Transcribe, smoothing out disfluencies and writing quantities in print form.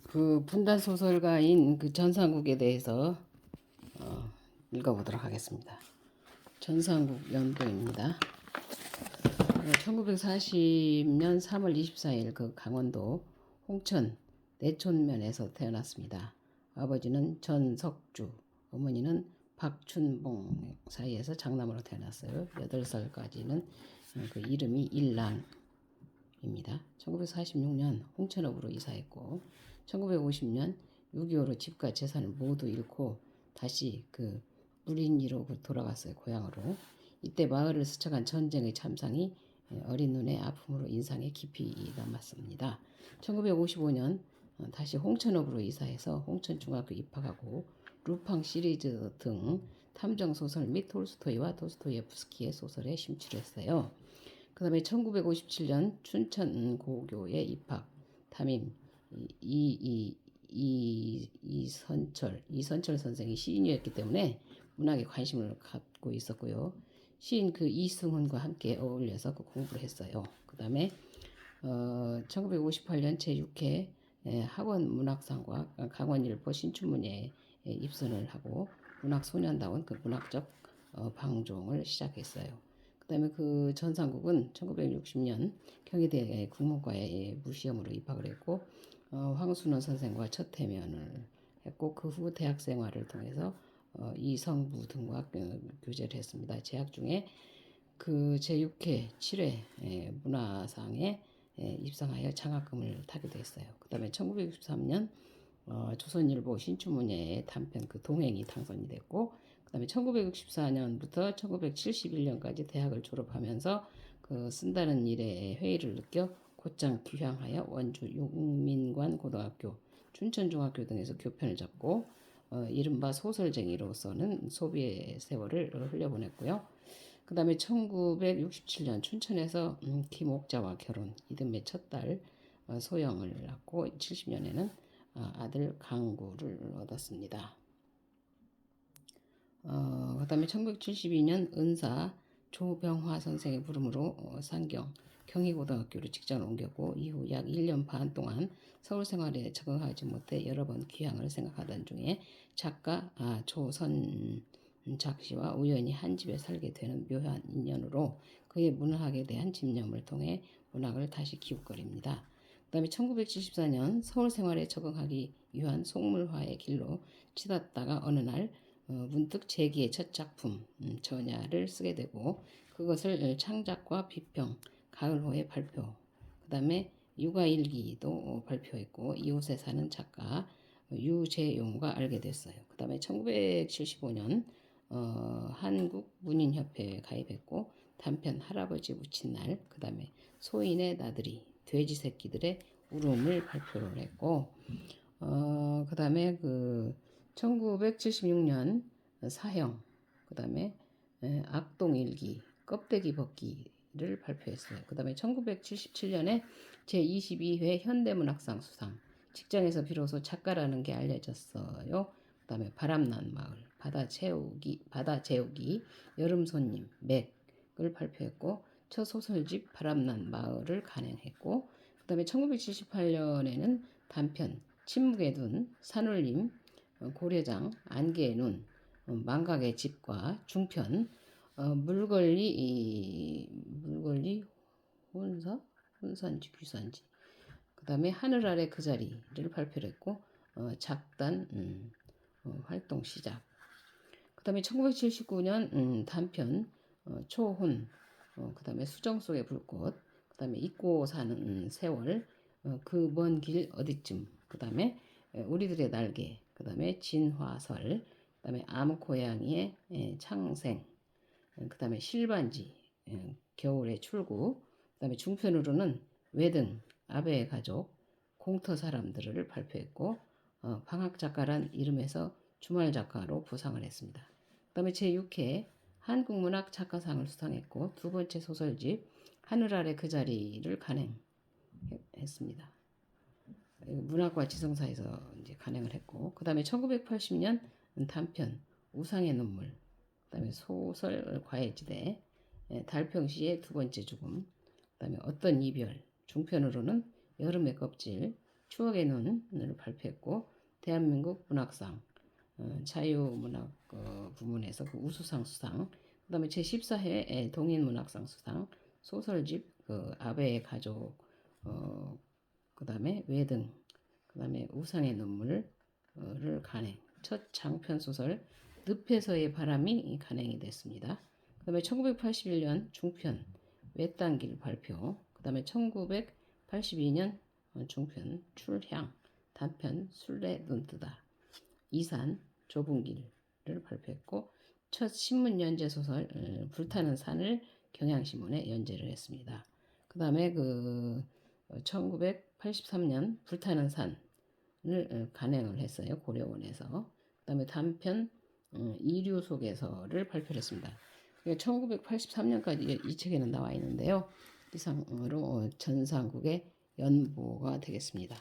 그 분단 소설가인 그 전상국에 대해서 읽어보도록 하겠습니다. 전상국 연도입니다. 1940년 3월 24일 그 강원도 홍천 내촌면에서 태어났습니다. 아버지는 전석주, 어머니는 박춘봉 사이에서 장남으로 태어났어요. 8살까지는 그 이름이 일랑입니다. 1946년 홍천읍으로 이사했고 1950년 6.25로 집과 재산을 모두 잃고 다시 그 무린리로 돌아갔어요. 고향으로. 이때 마을을 스쳐간 전쟁의 참상이 어린 눈의 아픔으로 인상에 깊이 남았습니다. 1955년 다시 홍천읍으로 이사해서 홍천중학교 입학하고 루팡 시리즈 등 탐정 소설 및 톨스토이와 도스토예프스키의 소설에 심취했어요. 그 다음에 1957년 춘천고교에 입학, 담임 이선철 선생이 시인이었기 때문에 문학에 관심을 갖고 있었고요. 시인 그 이승훈과 함께 어울려서 그 공부를 했어요. 그 다음에 1958년 제6회 학원 문학상과 강원일보 신춘문예에 입선을 하고 문학소년다운 그 문학적 방종을 시작했어요. 그 다음에 그 전상국은 1960년 경희대 국문과에 무시험으로 입학을 했고 황순원 선생과 첫 대면을 했고 그 후 대학 생활을 통해서 이성부 등과 교제를 했습니다. 재학 중에 그 제6회 7회 문화상에 입상하여 장학금을 타기도 했어요. 그 다음에 1963년 조선일보 신춘문예의 단편 그 동행이 당선이 됐고 그 다음에 1964년부터 1971년까지 대학을 졸업하면서 그 쓴다는 일에 회의를 느껴 곧장 귀향하여 원주 용민관 고등학교, 춘천중학교 등에서 교편을 잡고 이른바 소설쟁이로서는 소비의 세월을 흘려보냈고요. 그 다음에 1967년 춘천에서 김옥자와 결혼, 이듬해 첫 딸 소영을 낳고 70년에는 아들 강구를 얻었습니다. 그 다음에 1972년 은사 조병화 선생의 부름으로 상경 경희고등학교로 직장을 옮겼고 이후 약 1년 반 동안 서울 생활에 적응하지 못해 여러 번 귀향을 생각하던 중에 작가 조선작 씨와 우연히 한 집에 살게 되는 묘한 인연으로 그의 문학에 대한 집념을 통해 문학을 다시 기웃거립니다. 그 다음에 1974년 서울 생활에 적응하기 위한 속물화의 길로 치닫다가 어느 날 문득 제기의 첫 작품 전야를 쓰게 되고 그것을 창작과 비평, 가을호에 발표, 그 다음에 육아일기도 발표했고 이웃에 사는 작가 유재용과 알게 됐어요. 그 다음에 1975년 한국문인협회에 가입했고 단편 할아버지 묻힌 날, 그 다음에 소인의 나들이, 돼지 새끼들의 울음을 발표를 했고 그 다음에 그 1976년 사형, 그 다음에 악동일기, 껍데기 벗기를 발표했어요. 그 다음에 1977년에 제22회 현대문학상 수상, 직장에서 비로소 작가라는 게 알려졌어요. 그 다음에 바람난 마을, 바다 재우기, 여름 손님, 맥을 발표했고 첫 소설집 바람난 마을을 간행했고 그 다음에 1978년에는 단편 침묵의 눈, 산울림, 고려장, 안개의 눈, 망각의 집과 중편, 물걸리 혼산지 귀산지, 그 다음에 하늘 아래 그 자리를 발표를 했고 작단 활동 시작. 그 다음에 1979년 단편 초혼, 그 다음에 수정 속의 불꽃, 그 다음에 잊고 사는 세월, 그 먼 길 어디쯤, 그 다음에 우리들의 날개, 그 다음에 진화설, 그 다음에 암고양이의 창생, 그 다음에 실반지, 겨울의 출구, 그 다음에 중편으로는 외등, 아베의 가족, 공터 사람들을 발표했고 방학작가란 이름에서 주말작가로 부상을 했습니다. 그 다음에 제6회 한국문학 작가상을 수상했고 두 번째 소설집 하늘 아래 그 자리를 간행했습니다. 문학과 지성사에서 이제 간행을 했고 그 다음에 1980년 단편 우상의 눈물, 그 다음에 소설 과외지대, 달평시의 두 번째 죽음, 그 다음에 어떤 이별, 중편으로는 여름의 껍질, 추억의 눈을 발표했고 대한민국 문학상 자유문학 부문에서 그 우수상 수상, 그다음에 제14회 동인문학상 수상, 소설집 아베의 가족, 그다음에 외등, 그다음에 우상의 눈물을 간행, 첫 장편 소설 늪에서의 바람이 간행이 됐습니다. 그다음에 1981년 중편 외딴길 발표, 그다음에 1982년 중편 출향, 단편 술래 눈뜨다, 이산 좁은 길을 발표했고 첫 신문 연재 소설 불타는 산을 경향신문에 연재를 했습니다. 그 다음에 1983년 불타는 산을 간행을 했어요. 고려원에서. 그 다음에 단편 이류 속에서를 발표했습니다. 1983년까지 이 책에는 나와 있는데요. 이상으로 전상국의 연보가 되겠습니다.